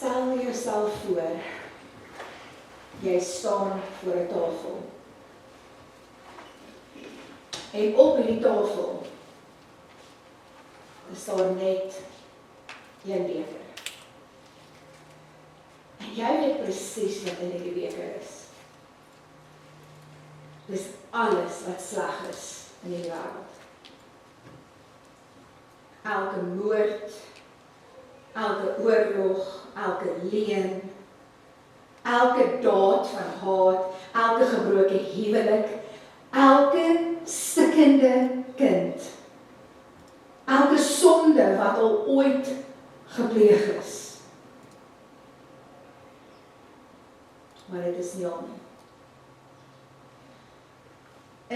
Stel jouself voor, jy staan voor 'n tafel. En op hierdie tafel is daar net een beker. En jy weet presies wat in die beker is. Dis alles wat sleg is in die wêreld. Elke moord, elke oorlog, elke leuen, elke daad van haat, elke gebroke huwelik, elke stikkende kind, elke sonde wat al ooit gepleeg is. Maar dit is nie al nie.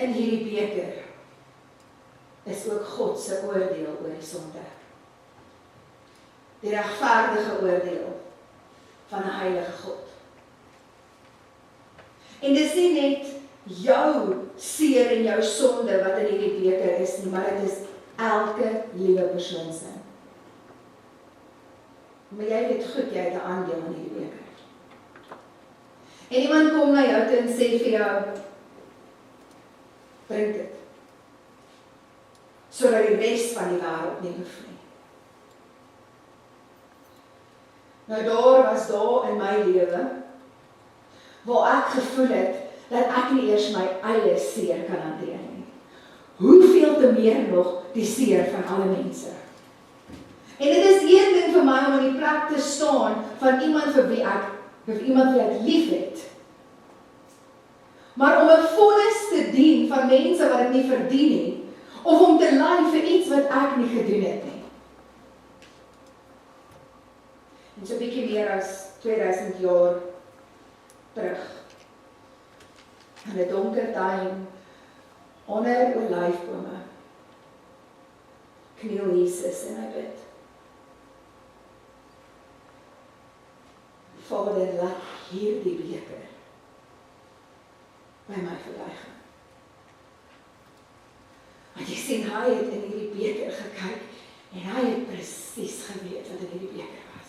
In hierdie beker is ook God se oordeel oor die sonde. Die regverdige oordeel van 'n heilige God. En dis nie net jou seer en jou sonde wat in hierdie beker is nie, maar dit is elke liewe persoon se. Maar jy weet goed, jy het 'n aandeel in hierdie beker. En iemand kom na jou toe en sê vir jou, drink dit, sodat die res van die wêreld nie hoef nie. Nou daar was daar in my lewe, waar ek gevoel het, dat ek nie eers my eie seer kan hanteer nie. Hoeveel te meer nog die seer van alle mense. En dit is een ding vir my om in die plek te staan van iemand vir wie ek lief het. Maar om 'n vonnis te dien van mense wat dit nie verdien nie, of om te ly vir iets wat ek nie gedoen het nie. En so 'n bietjie meer as 2000 jaar terug, in 'n donker tuin, onder olyfbome, kniel Jesus en hy bid. Vader, laat hierdie beker by my verbygaan. Want jy sien, hy het in hierdie beker gekyk, en hy het presies geweet wat in hierdie beker was.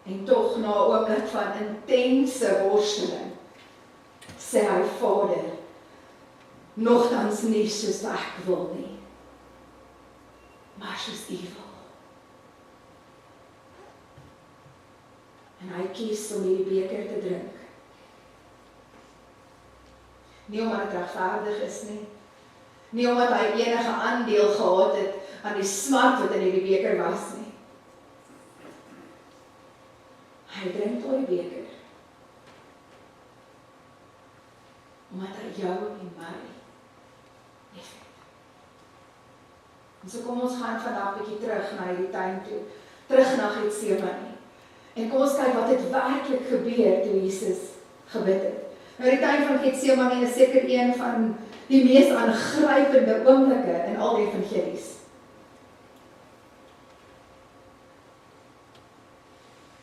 En tog, na 'n oomblik van intense worsteling, sê hy, Vader, nogtans nie soos wat ek wil nie, maar soos U wil. En hy kies om hierdie beker te drink. Nie omdat het regverdig is nie. Nie omdat hy enige aandeel gehad het aan die smart wat in hierdie beker was nie. Hy drink tot die beker. Omdat hy jou en my lief het. En so kom ons gaan vandag 'n bietjie terug na hierdie tuin toe. Terug na Getsemane. En kom ons kyk wat het werklik gebeur toe Jesus gebid het. Nou die tuin van Getsemane is seker een van die mees aangrypende oomblikke in al die evangelies.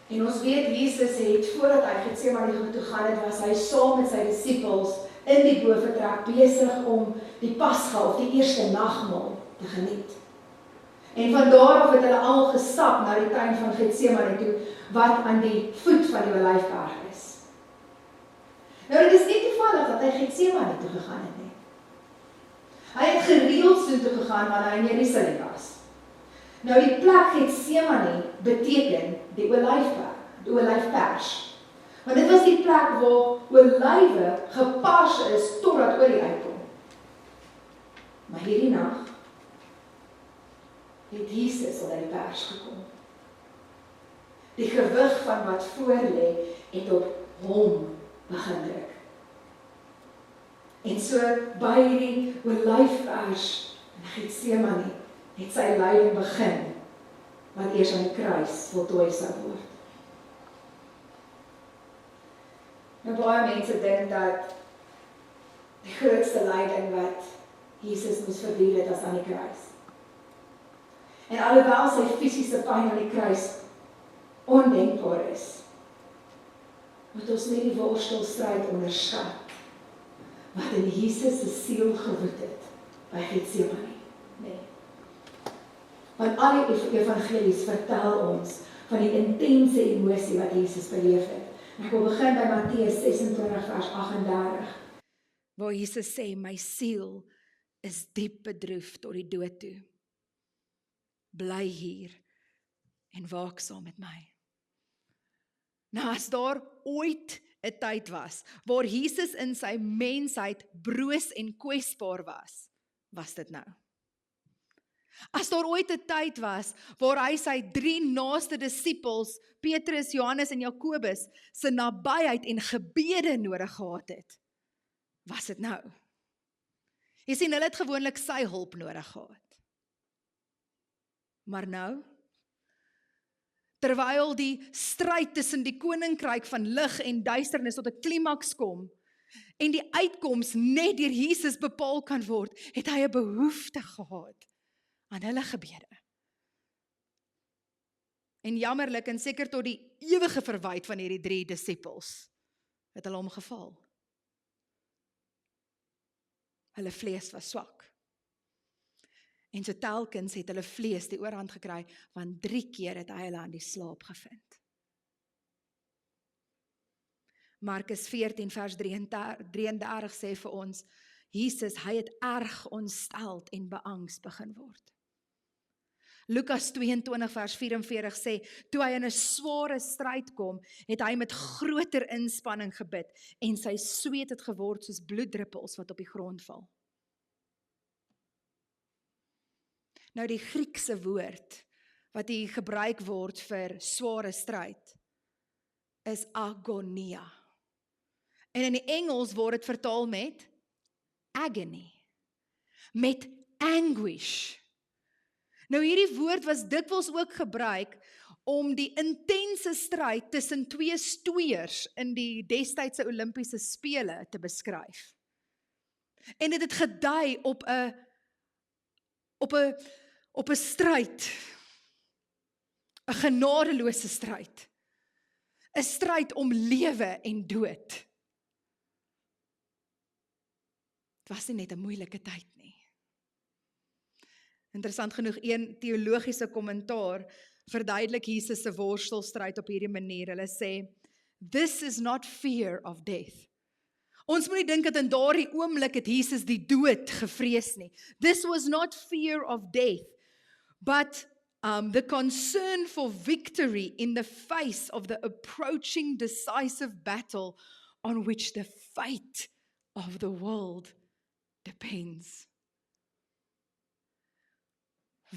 En ons weet Jesus het, voordat hy Getsemane toe gaan het, was hy saam met sy disippels in die boventrek besig om die Pasga of die eerste nagmaal te geniet. En van daar af het hulle al gestap na die tuin van Getsemane toe, wat aan die voet van die Olyfberg is. Nou, dit is nie toevallig dat hy Getsemane toe gegaan het nie. Hy het gereeld so toe gegaan wanneer hy in Jerusalem was. Nou, die plek Getsemane beteken die Olyfberg, die Olyfpers. Want dit was die plek waar olywe gepars is totdat olie uitkom. Maar hierdie nag het Jesus al uit die pers gekom. Die gewig van wat voor lê het op hom begin druk. En so by die olyfpers in Getsemane het sy lyding begin, wat eers aan die kruis voltooi sou word. Nou baie mense dink dat die grootste lyding wat Jesus moes verduur het was aan die kruis. En alhoewel sy fisiese pyn aan die kruis ondenkbaar is, moet ons nie die worstelstryd onderskat wat in Jesus se siel gewoed het by Getsemane. Nee. Want al die evangelies vertel ons van die intense emosie wat Jesus beleef het. En ek wil begin by Matteus 26 vers 38, waar Jesus sê, my siel is diep bedroef tot die dood toe. Bly hier en waak saam met my. Nou as daar ooit 'n tyd was, waar Jesus in sy mensheid broos en kwesbaar was dit nou. As daar ooit 'n tyd was, waar hy sy 3 naaste disippels, Petrus, Johannes en Jakobus, se nabyheid en gebede nodig gehad het, was dit nou. Jy sien, hulle het gewoonlik sy hulp nodig gehad. Maar nou, terwyl die stryd tussen die koninkryk van lig en duisternis tot 'n klimaks kom, en die uitkoms net deur Jesus bepaal kan word, het hy 'n behoefte gehad aan hulle gebede. En jammerlik, en seker tot die ewige verwyte van hierdie 3 disippels, het hulle hom geval. Hulle vlees was swak. En so telkens het hulle vlees die oorhand gekry, want 3 keer het hy hulle aan die slaap gevind. Markus 14 vers 33 sê vir ons, Jesus, hy het erg ontsteld en beangs begin word. Lukas 22 vers 44 sê, toe hy in 'n sware stryd kom, het hy met groter inspanning gebid, en sy sweet het geword soos bloeddruppels wat op die grond val. Nou die Griekse woord, wat hier gebruik word vir sware stryd, is agonia. En in die Engels word dit vertaal met agony, met anguish. Nou hierdie woord was dikwels ook gebruik om die intense stryd tussen 2 stoeiers in die destydse Olimpiese spele te beskryf. En dit het gedui op 'n stryd, 'n genadeloose stryd, 'n stryd om lewe en dood. Het was nie net 'n moeilike tyd nie. Interessant genoeg, een teologiese kommentaar verduidelik Jesus se worstelstryd op hierdie manier. Hulle sê, this is not fear of death. Ons moet nie dink dat in daardie oomblik het Jesus die dood gevrees nie. This was not fear of death, but the concern for victory in the face of the approaching decisive battle on which the fate of the world depends.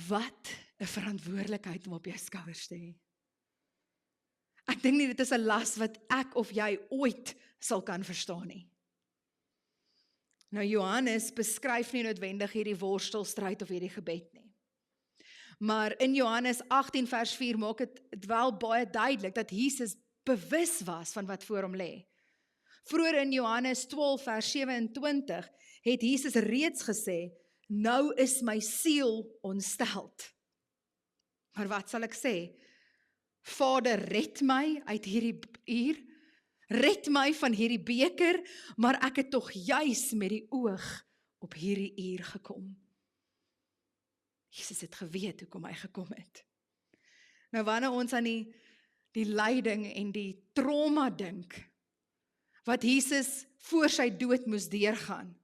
Wat 'n verantwoordelikheid om op jou skouers te hê. Ek dink nie dit is 'n las wat ek of jy ooit sal kan verstaan nie. Nou Johannes beskryf nie noodwendig hierdie worstelstryd of hierdie gebed nie. Maar in Johannes 18 vers 4 maak dit wel baie duidelik dat Jesus bewus was van wat voor hom lê. Vroeër in Johannes 12 vers 27 het Jesus reeds gesê, nou is my siel ontsteld. Maar wat sal ek sê? Vader, red my uit hierdie uur, red my van hierdie beker, maar ek het tog juis met die oog op hierdie uur gekom. Jesus het geweet hoekom hy gekom het. Nou wanneer ons aan die lyding en die trauma dink, wat Jesus voor sy dood moes deurgaan,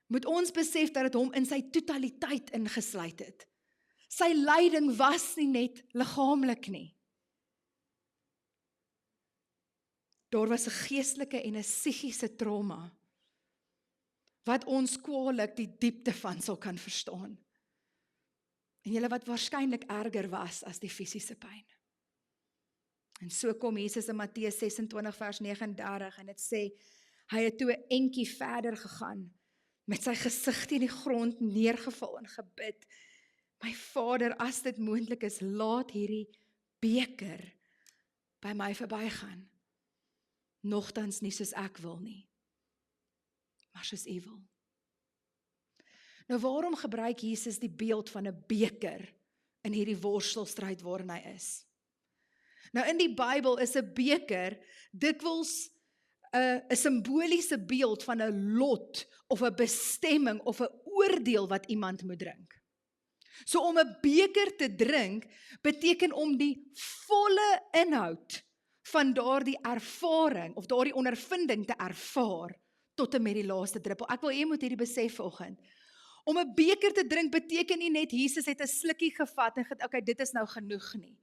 moet ons besef dat dit hom in sy totaliteit ingesluit het. Sy lyding was nie net liggaamlik nie. Daar was 'n geestelike en 'n psigiese trauma, wat ons kwaliek die diepte van sal kan verstaan. En julle wat waarskynlik erger was as die fisiese pyn. En so kom Jesus in Matteus 26 vers 39 en dit sê, hy het toe 'n entjie verder gegaan, met sy gesig teen die grond neergeval en gebid, my Vader, as dit moontlik is, laat hierdie beker by my verbygaan. Nogtans nie soos ek wil nie, maar soos U wil. Nou waarom gebruik Jesus die beeld van 'n beker in hierdie worstelstryd waarin hy is? Nou in die Bybel is 'n beker dikwels 'n simboliese beeld van 'n lot of 'n bestemming of 'n oordeel wat iemand moet drink. So om 'n beker te drink, beteken om die volle inhoud van daardie ervaring, of daardie ondervinding te ervaar, tot en met die laaste druppel. Ek wil jy moet hierdie besef vanoggend. Om 'n beker te drink beteken nie net Jesus het 'n slukkie gevat en okay, dit is nou genoeg nie.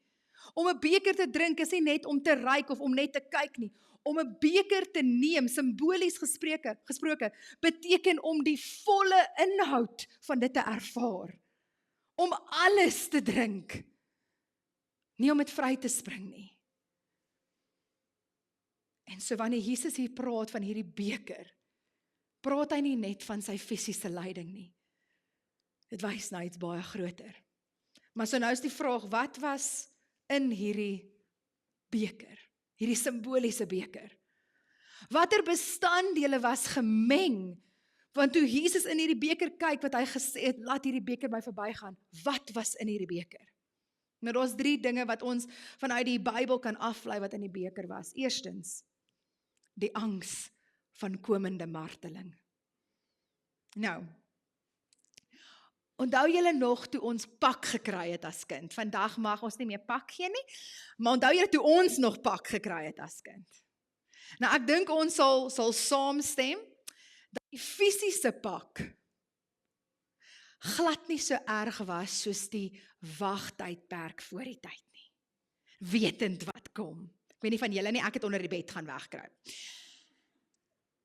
Om 'n beker te drink is nie net om te ruik of om net te kyk nie. Om 'n beker te neem, simbolies gesproke, beteken om die volle inhoud van dit te ervaar. Om alles te drink. Nie om dit vry te spring nie. En so wanneer Jesus hier praat van hierdie beker, praat hy nie net van sy fisiese lyding nie. Dit wys nou iets baie groter. Maar so nou is die vraag, wat was in hierdie beker? Hierdie simboliese beker. Watter bestanddele was gemeng? Want toe Jesus in hierdie beker kyk, wat hy gesê het, laat hierdie beker my verbygaan. Wat was in hierdie beker? Nou daar's 3 dinge wat ons vanuit die Bybel kan aflei wat in die beker was. Eerstens, die angs van komende marteling. Nou, onthou julle nog toe ons pak gekry het as kind? Vandag mag ons nie meer pak gee nie, maar onthou julle toe ons nog pak gekry het as kind? Nou ek dink ons sal saamstem dat die fisiese pak glad nie so erg was soos die wagtydperk voor die tyd nie. Wetend wat kom. Ek weet nie van julle nie, ek het onder die bed gaan wegkruip.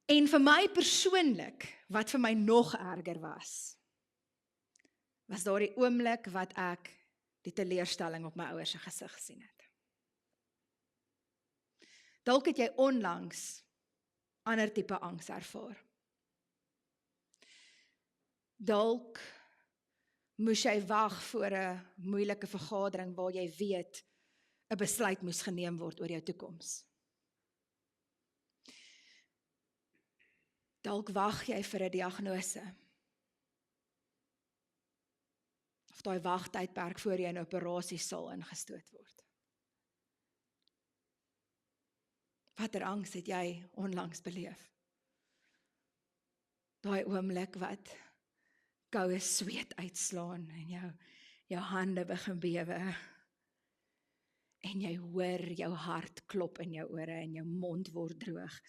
En vir my persoonlik, wat vir my nog erger was daardie oomblik wat ek die teleurstelling op my ouers se gesig gesien het. Dalk het jy onlangs ander tipe angs ervaar. Dalk moes jy wag voor 'n moeilike vergadering waar jy weet 'n besluit moes geneem word oor jou toekoms. Dalk wag jy vir 'n diagnose. Of daai wagtydperk voor jy in 'n operasiesaal ingestoot word. Watter angs het jy onlangs beleef? Daai oomblik wat koue sweet uitslaan en jou hande begin bewe. En jy hoor jou hart klop in jou ore en jou mond word droog.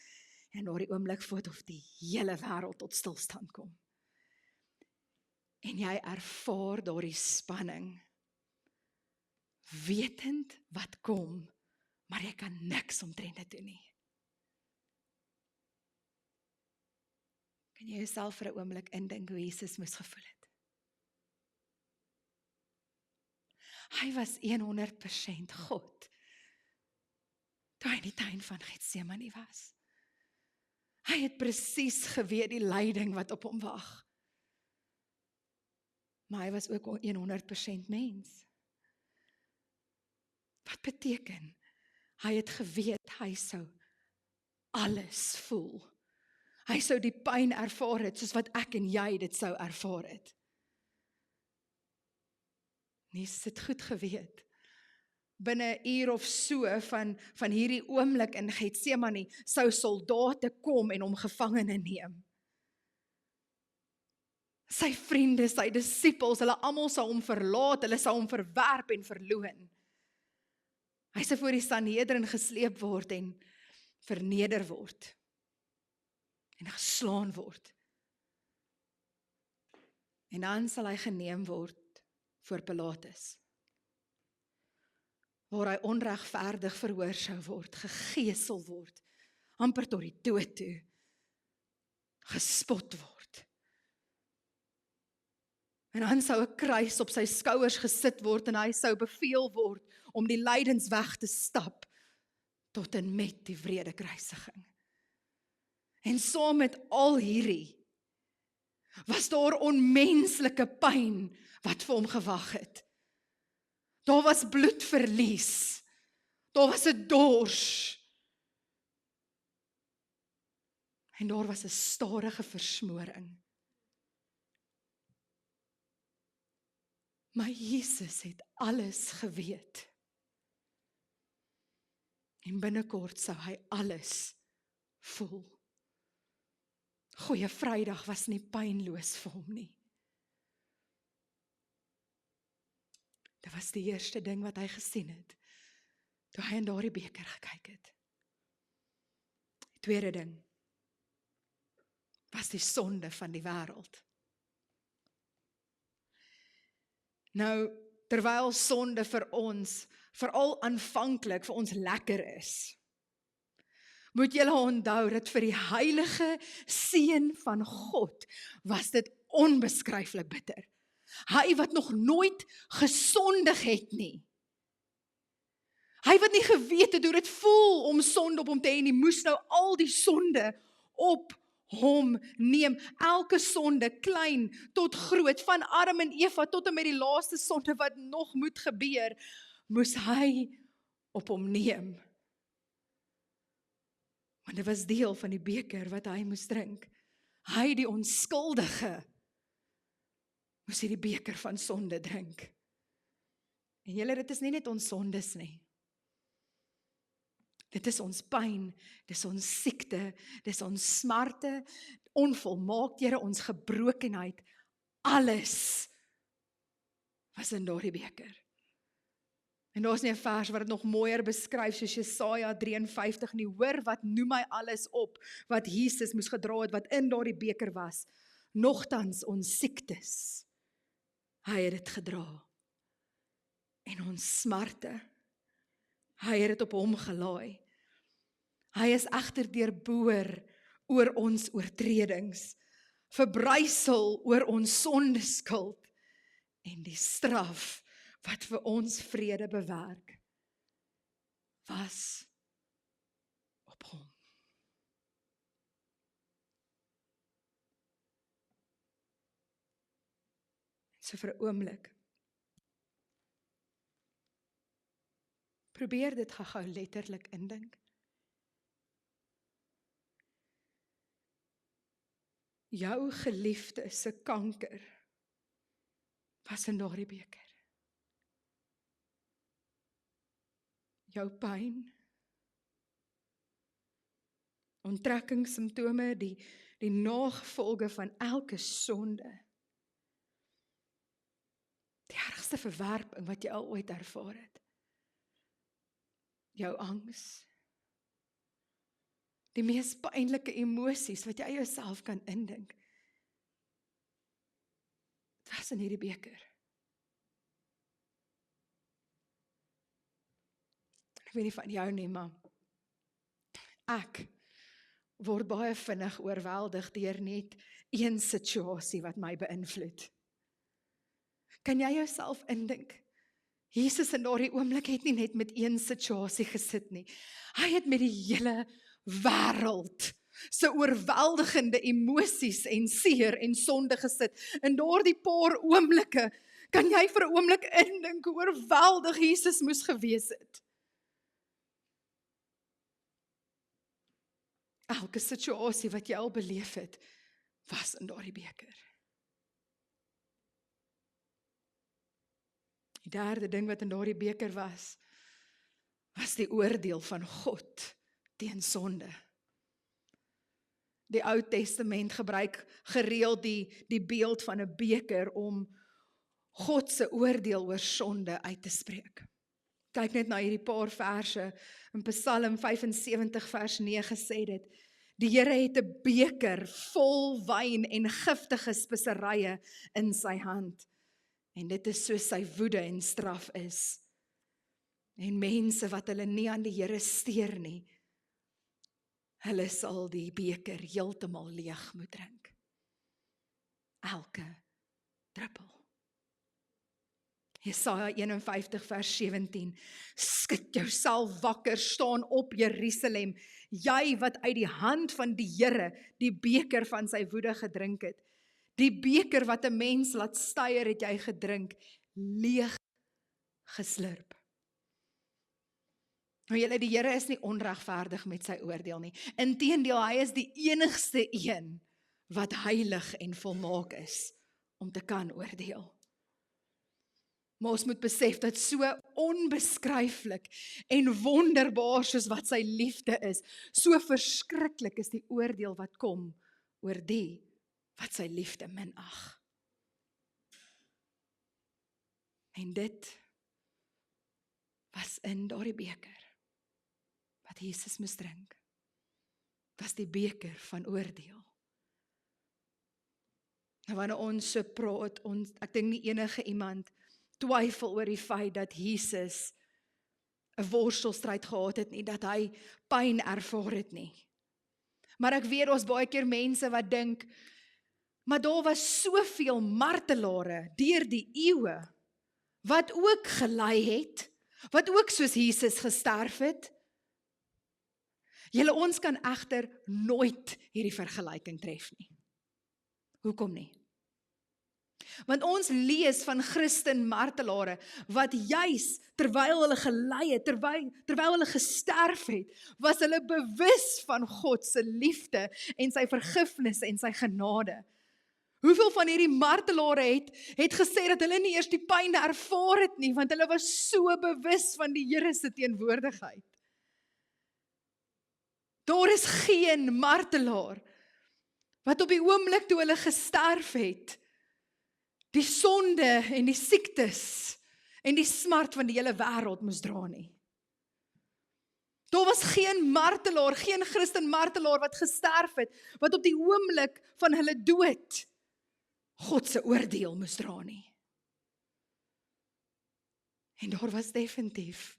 En daardie oomblik voel of die hele wêreld tot stilstand kom. En jy ervaar daardie spanning. Wetend wat kom, maar jy kan niks omtrent dit doen nie. Kan jy jouself vir 'n oomblik indink hoe Jesus moes gevoel het? Hy was 100% God. Toe hy in die tuin van Getsemane was. Hy het presies geweet die lyding wat op hom wag. Maar hy was ook 100% mens. Wat beteken? Hy het geweet hy sou alles voel. Hy sou die pyn ervaar het, soos wat ek en jy dit sou ervaar het. Nee, is dit goed geweet. Binne 'n uur of so van hierdie oomblik in Getsemane sou soldate kom en hom gevangene neem. Sy vriende, sy disippels, hulle almal sou hom verlaat, hulle sou hom verwerp en verloon. Hy sou voor die Sanhedrin gesleep word en verneder word. En geslaan word. En dan sal hy geneem word voor Pilatus, waar hy onregverdig verhoor sou word, gegeesel word, amper tot die dood toe, gespot word. En dan sou 'n kruis op sy skouers gesit word en hy sou beveel word om die lydensweg te stap tot en met die wrede kruisiging. En saam met al hierdie was daar onmenslike pyn wat vir hom gewag het. Daar was bloedverlies. Daar was 'n dors. En daar was 'n stadige versmoring. Maar Jesus het alles geweet. En binnekort sou hy alles voel. Goeie Vrydag was nie pynloos vir hom nie. was die eerste ding wat hy gesien het, toe hy in daardie beker gekyk het. Die tweede ding, was die sonde van die wêreld. Nou, terwyl sonde vir ons, veral aanvanklik vir ons lekker is, moet julle onthou dat vir die heilige seun van God was dit onbeskryflik bitter. Hy wat nog nooit gesondig het nie. Hy wat nie geweet het hoe dit voel om sonde op hom te hê nie, moes nou al die sonde op hom neem. Elke sonde, klein tot groot, van Adam en Eva tot en met die laaste sonde wat nog moet gebeur, moes hy op hom neem. Want dit was deel van die beker wat hy moes drink. Hy, die onskuldige, moes hy die beker van sonde drink. En julle, dit is nie net ons sondes nie. Dit is ons pyn, dit is ons siekte, dit is ons smarte, onvolmaaktheid, ons gebrokenheid, alles was in daardie beker. En daar is nie 'n vers wat dit nog mooier beskryf, soos Jesaja 53 nie, hoor wat noem hy alles op, wat Jesus moes gedra het, wat in daardie beker was, nogtans ons siektes, hy het dit gedra, en ons smarte, hy het dit op hom gelaai. Hy is egter deurboor oor ons oortredings, verbrysel oor ons sondeskuld, en die straf wat vir ons vrede bewerk, was op hom. So vir 'n oomblik, probeer dit gou letterlik indink. Jou geliefde se kanker was in daardie beker. Jou pyn, onttrekkingssimptome, die nagevolge van elke sonde, die ergste verwerping wat jy al ooit ervaar het, jou angs, die mees pynlike emosies wat jy jouself kan indink, dit was in hierdie beker. Ek weet nie van jou nie, maar ek word baie vinnig oorweldig deur net een situasie wat my beïnvloed. Kan jy jouself indink? Jesus in daardie oomblik het nie net met een situasie gesit nie. Hy het met die hele wêreld se oorweldigende emosies en seer en sonde gesit. In daardie paar oomblikke, kan jy vir 'n oomblik indink hoe oorweldig Jesus moes gewees het? Elke situasie wat jy al beleef het, was in daardie beker. Die derde ding wat in daardie beker was die oordeel van God teen sonde. Die Ou Testament gebruik gereeld die beeld van 'n beker om God se oordeel oor sonde uit te spreek. Kyk net na hierdie paar verse, in Psalm 75 vers 9 sê dit, die Here het 'n beker vol wyn en giftige speserye in sy hand, en dit is soos sy woede en straf is. En mense wat hulle nie aan die Here steur nie, hulle sal die beker heeltemal leeg moet drink. Elke druppel. Jesaja 51 vers 17, skud jouself wakker, staan op Jerusalem, jy wat uit die hand van die Here die beker van sy woede gedrink het. Die beker wat 'n mens laat styer het jy gedrink, leeg geslurp. Nou julle, die Here is nie onregverdig met sy oordeel nie. Inteendeel, hy is die enigste een wat heilig en volmaak is om te kan oordeel. Maar ons moet besef dat so onbeskryflik en wonderbaar soos wat sy liefde is, so verskriklik is die oordeel wat kom oor die wat sy liefde minag. En dit was in daardie beker wat Jesus moes drink. Was die beker van oordeel. En wanneer ons so praat, ek dink nie enige iemand twyfel oor die feit dat Jesus 'n worstelstryd gehad het nie, dat hy pyn ervaar het nie. Maar ek weet ons baie keer mense wat dink, maar daar was soveel martelare deur die eeue, wat ook gelei het, wat ook soos Jesus gesterf het. Julle, ons kan egter nooit hierdie vergelyking tref nie. Hoekom nie? Want ons lees van Christen martelare, wat juis terwyl hulle gelei het, terwyl hulle gesterf het, was hulle bewus van God se liefde en sy vergifnis en sy genade. Hoeveel van hierdie martelare het gesê dat hulle nie eers die pyn ervaar het nie, want hulle was so bewus van die Here se teenwoordigheid. Daar is geen martelaar wat op die oomblik toe hulle gesterf het, die sonde en die siektes en die smart van die hele wêreld moes dra nie. Daar was geen martelaar, geen Christen martelaar wat gesterf het, wat op die oomblik van hulle dood God se oordeel moes dra nie. En daar was definitief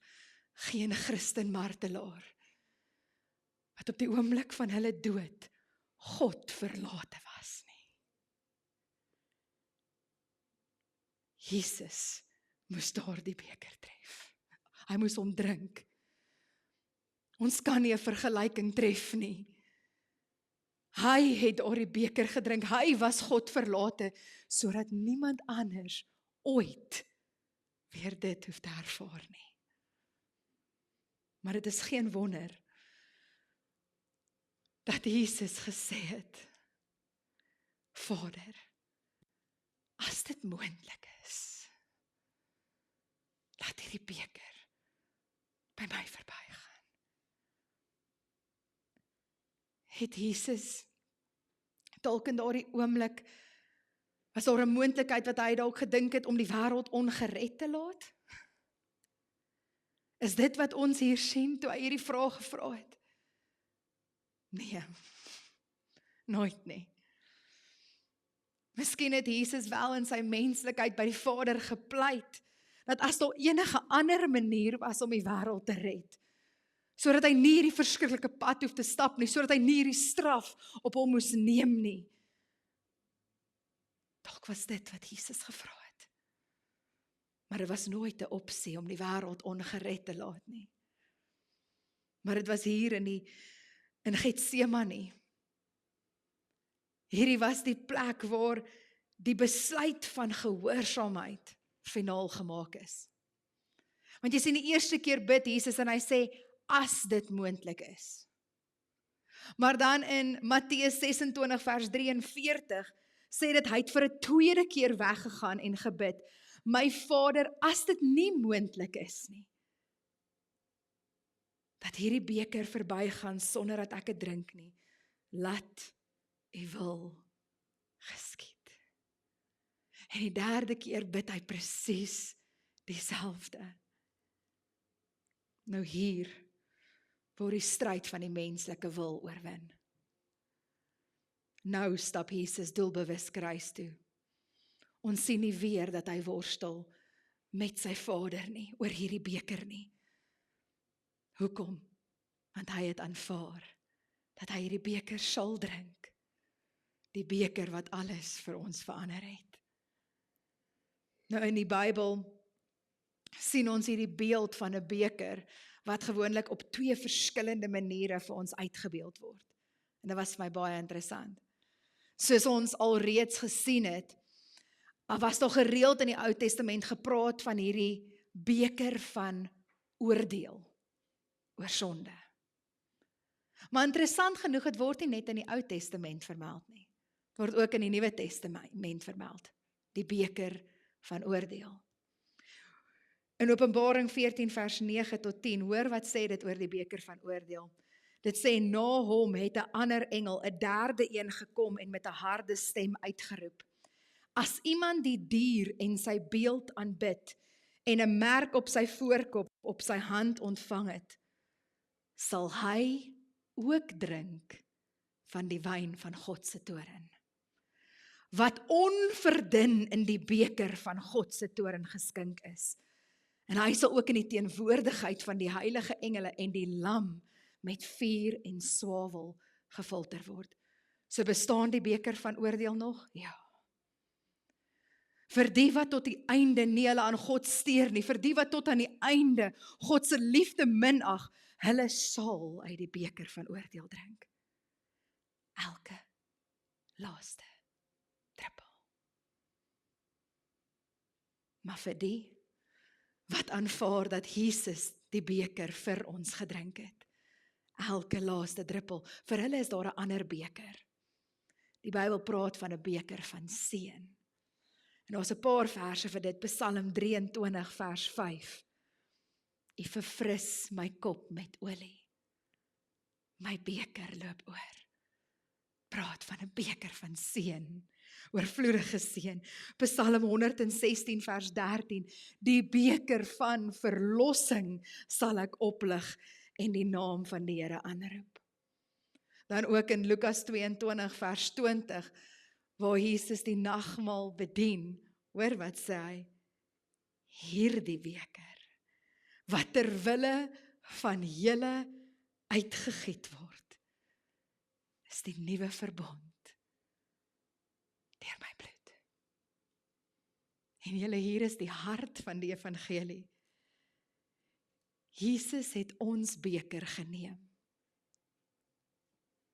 geen Christen martelaar wat op die oomblik van hulle dood God verlate was nie. Jesus moes daardie beker tref. Hy moes hom drink. Ons kan nie 'n vergelyking tref nie. Hy het daardie beker gedrink. Hy was God verlate, sodat niemand anders ooit weer dit hoef te ervaar nie. Maar dit is geen wonder dat Jesus gesê het, Vader, as dit moontlik is, laat hierdie beker by my verbygaan. Het Jesus dalk in daardie oomblik, was daar 'n moontlikheid wat hy dalk gedink het om die wêreld ongered te laat? Is dit wat ons hier sien toe hy hierdie vraag gevra het? Nee, nooit nie. Miskien het Jesus wel in sy menslikheid by die Vader gepleit, dat as daar enige ander manier was om die wêreld te red, sodat hy nie hierdie verskriklike pad hoef te stap nie, sodat hy nie hierdie straf op hom moes neem nie. Dalk was dit wat Jesus gevra het. Maar dit was nooit 'n opsie om die wêreld ongered te laat nie. Maar dit was hier in Getsemane. Hierdie was die plek waar die besluit van gehoorsaamheid finaal gemaak is. Want jy sien, die eerste keer bid Jesus en hy sê, as dit moontlik is. Maar dan in Matteus 26 vers 43 sê dit, hy het vir 'n tweede keer weggegaan en gebid, my Vader, as dit nie moontlik is nie, dat hierdie beker verbygaan sonder dat ek dit drink nie, laat U wil geskied. En die derde keer bid hy presies dieselfde. Nou hier word die stryd van die menslike wil oorwin. Nou stap Jesus doelbewus kruis toe. Ons sien nie weer dat hy worstel met sy Vader nie, oor hierdie beker nie. Hoekom? Want hy het aanvaar dat hy hierdie beker sal drink. Die beker wat alles vir ons verander het. Nou in die Bybel sien ons hierdie beeld van 'n beker wat gewoonlik op 2 verskillende maniere vir ons uitgebeeld word. En dit was vir my baie interessant. Soos ons alreeds gesien het, was daar gereeld in die Ou Testament gepraat van hierdie beker van oordeel oor sonde. Maar interessant genoeg, het word nie net in die Ou Testament vermeld nie. Het word ook in die Nuwe Testament vermeld. Die beker van oordeel. In Openbaring 14 vers 9 tot 10, hoor wat sê dit oor die beker van oordeel. Dit sê, na hom het 'n ander engel, 'n derde een gekom en met 'n harde stem uitgeroep. As iemand die dier en sy beeld aanbid en 'n merk op sy voorkop op sy hand ontvang het, sal hy ook drink van die wyn van God se toorn, wat onverdun in die beker van God se toorn geskink is. En hy sal ook in die teenwoordigheid van die heilige engele en die lam met vuur en swavel gefilter word. So bestaan die beker van oordeel nog? Ja. Vir die wat tot die einde nie hulle aan God steur nie, vir die wat tot aan die einde God se liefde minag, hulle sal uit die beker van oordeel drink. Elke laaste druppel. Maar vir die wat aanvaar dat Jesus die beker vir ons gedrink het, elke laaste druppel, vir hulle is daar 'n ander beker. Die Bybel praat van 'n beker van seën. En daar's 'n paar verse vir dit, Psalm 23 vers 5. U verfris my kop met olie. My beker loop oor. Praat van 'n beker van seën, oorvloedige seën. Psalm 116 vers 13. Die beker van verlossing sal ek oplig en die naam van die Here aanroep. Dan ook in Lukas 22 vers 20, waar Jesus die nagmaal bedien, hoor wat sê hy? Hierdie beker, wat ter wille van julle uitgegiet word, is die nuwe verbond deur my bloed. En julle, hier is die hart van die evangelie. Jesus het ons beker geneem,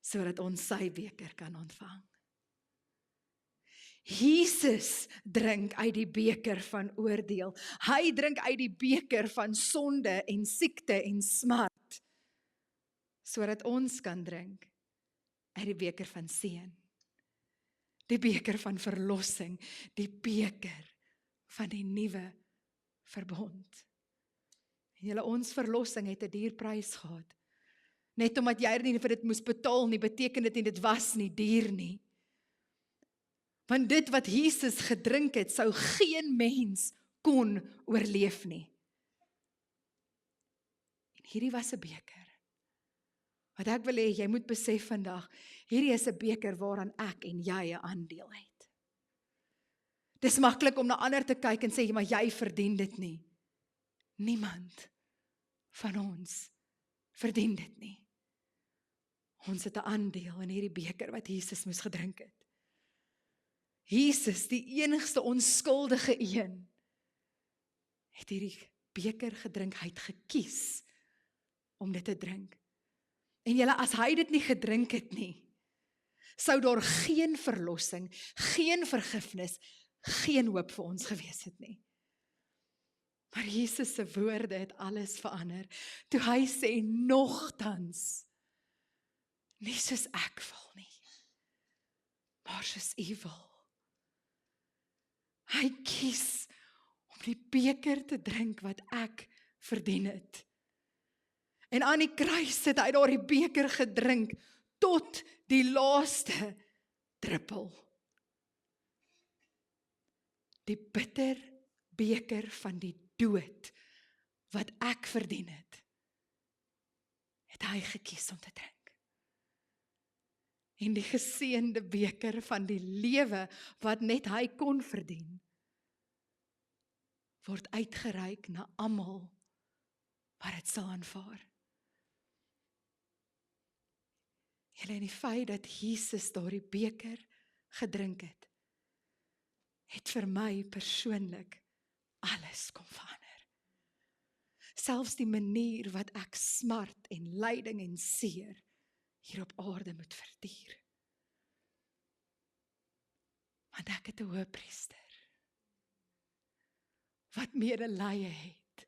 sodat ons sy beker kan ontvang. Jesus drink uit die beker van oordeel. Hy drink uit die beker van sonde en siekte en smart, sodat ons kan drink uit die beker van seën, die beker van verlossing, die beker van die nuwe verbond. En julle, ons verlossing het 'n duur prys gehad. Net omdat jy nie vir dit moes betaal nie, beteken dit nie dit was nie duur nie. Want dit wat Jesus gedrink het, sou geen mens kon oorleef nie. En hierdie was 'n beker. Wat ek wil hê, jy moet besef vandag, hierdie is 'n beker waaraan ek en jy 'n aandeel het. Dis maklik om na ander te kyk en sê, maar jy verdien dit nie. Niemand van ons verdien dit nie. Ons het 'n aandeel in hierdie beker wat Jesus moes gedrink het. Jesus, die enigste onskuldige een, het hierdie beker gedrink, hy het gekies om dit te drink. En julle, as hy dit nie gedrink het nie, sou daar geen verlossing, geen vergifnis, geen hoop vir ons gewees het nie. Maar Jesus se woorde het alles verander, toe hy sê, nogtans, nie soos ek wil nie, maar soos u wil. Hy kies om die beker te drink wat ek verdien het. En aan die kruis het hy daardie beker gedrink tot die laaste druppel. Die bitter beker van die dood wat ek verdien het hy gekies om te drink. En die geseënde beker van die lewe wat net hy kon verdien, word uitgereik na almal wat dit sal aanvaar. Julle, en die feit dat Jesus daardie beker gedrink het vir my persoonlik alles kom verander. Selfs die manier wat ek smart en lyding en seer hier op aarde moet verduur. Want ek het 'n hoëpriester wat medelee het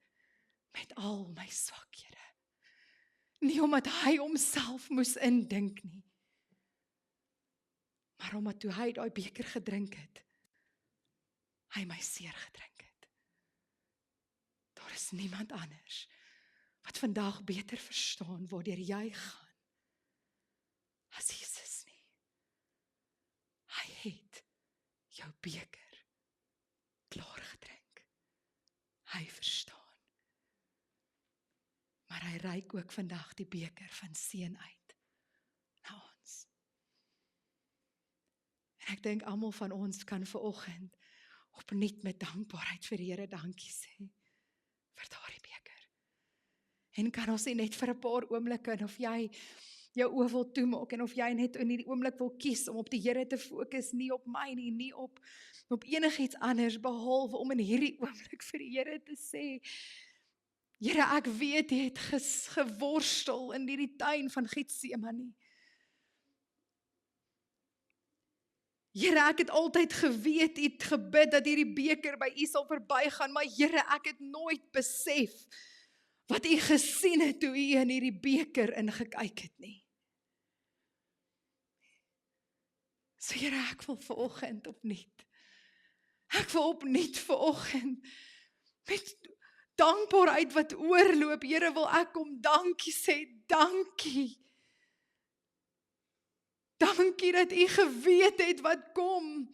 met al my swakhede. Nie omdat hy homself moes indink nie, maar omdat toe hy daai beker gedrink het, hy my seer gedrink het. Daar is niemand anders wat vandag beter verstaan waardeur jy gaan as Jesus nie. Hy het jou beker klaar gedrink. Hy verstaan. Maar hy reik ook vandag die beker van seën uit na ons. En ek dink almal van ons kan vanoggend opnuut met dankbaarheid vir die Here dankie sê vir daardie beker. En kan ons nie net vir 'n paar oomblikke, en of jy jou oë wil toemaak, en of jy net in hierdie oomblik wil kies om op die Here te fokus, nie op my nie, nie op enigiets anders, behalwe om in hierdie oomblik vir die Here te sê, Here, ek weet jy het geworstel in hierdie tuin van Getsemane. Here, ek het altyd geweet, U het gebid dat hierdie beker by U sal verbygaan, maar Here, ek het nooit besef wat U gesien het toe U in hierdie beker ingekyk het nie. So Here, ek wil vanoggend opnuut. Ek wil opnuut vanoggend met dankbaarheid wat oorloop, Here, wil ek kom dankie sê, dankie. Dankie dat U geweet het wat kom,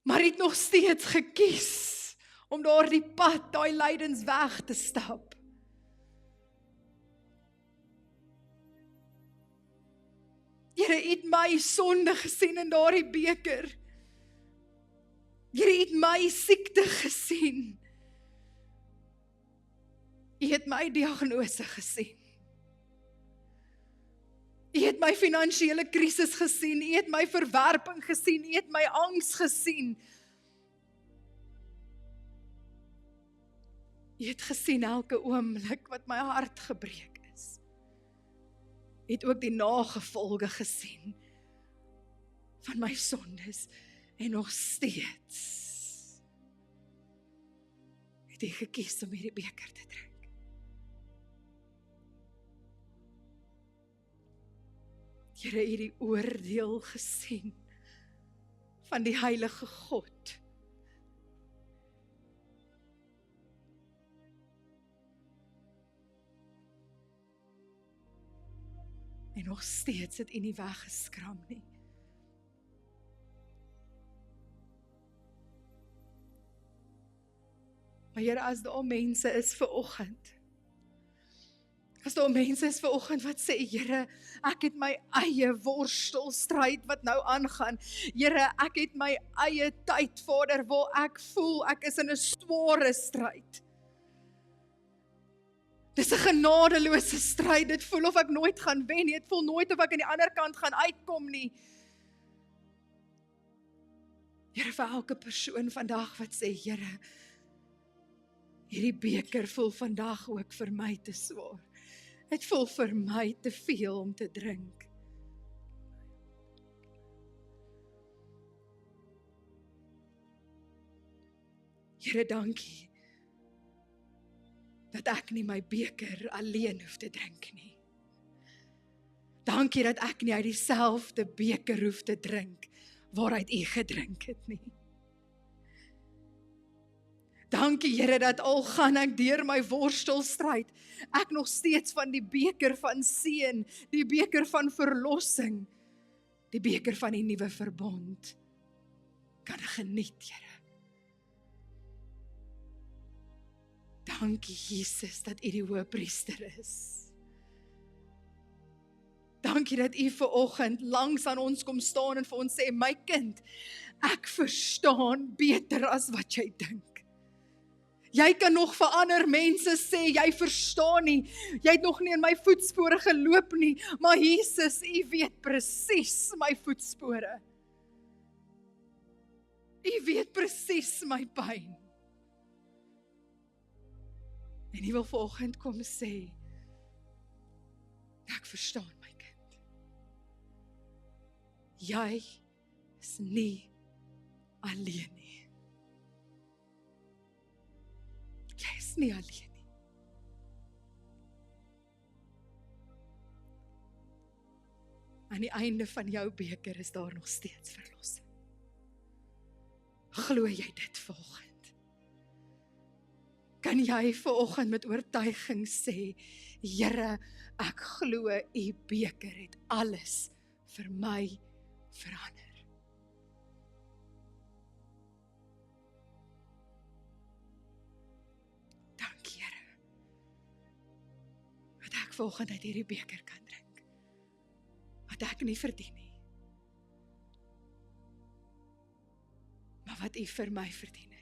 maar U het nog steeds gekies om daardie pad, daai lydensweg te stap. Here, U het my sonde gesien in daardie beker. Here, U het my siekte gesien. U het my diagnose gesien. U het my finansiële krisis gesien, U het my verwerping gesien, U het my angs gesien. U het gesien elke oomblik wat my hart gebreek is. U het ook die nagevolge gesien van my sondes en nog steeds het U gekies om hierdie beker te drink. Here, U het die oordeel gesien van die heilige God. En nog steeds het U nie weggeskram nie. Maar Here, as daar mense is vanoggend, as daar mense is vanoggend wat sê, Here, ek het my eie worstelstryd wat nou aangaan. Here, ek het my eie tyd, Vader, waar ek voel ek is in 'n sware stryd. Dis 'n genadeloose stryd. Dit voel of ek nooit gaan wen nie. Dit voel nooit of ek aan die ander kant gaan uitkom nie. Here, vir elke persoon vandag wat sê, Here, hierdie beker voel vandag ook vir my te swaar. Het voel vir my te veel om te drink. Here, dankie dat ek nie my beker alleen hoef te drink nie. Dankie dat ek nie uit dieselfde beker hoef te drink waaruit U gedrink het nie. Dankie Here dat al gaan ek deur my worstelstryd, ek nog steeds van die beker van seën, die beker van verlossing, die beker van die nuwe verbond kan geniet, Here. Dankie Jesus dat U die hoëpriester is. Dankie dat U vanoggend langs aan ons kom staan en vir ons sê, my kind, ek verstaan beter as wat jy dink. Jy kan nog vir ander mense sê, jy verstaan nie, jy het nog nie in my voetspore geloop nie, maar Jesus, U weet presies my voetspore. U weet presies my pyn. En U wil vanoggend kom sê, ek verstaan my kind. Jy is nie alleen nie. Jy is nie alleen nie. Aan die einde van jou beker is daar nog steeds verlossing. Glo jy dit vanoggend? Kan jy vanoggend met oortuiging sê, Here, ek glo U beker het alles vir my verander. wat ek vanoggend uit hierdie beker kan drink, wat ek nie verdien nie, maar wat U vir my verdien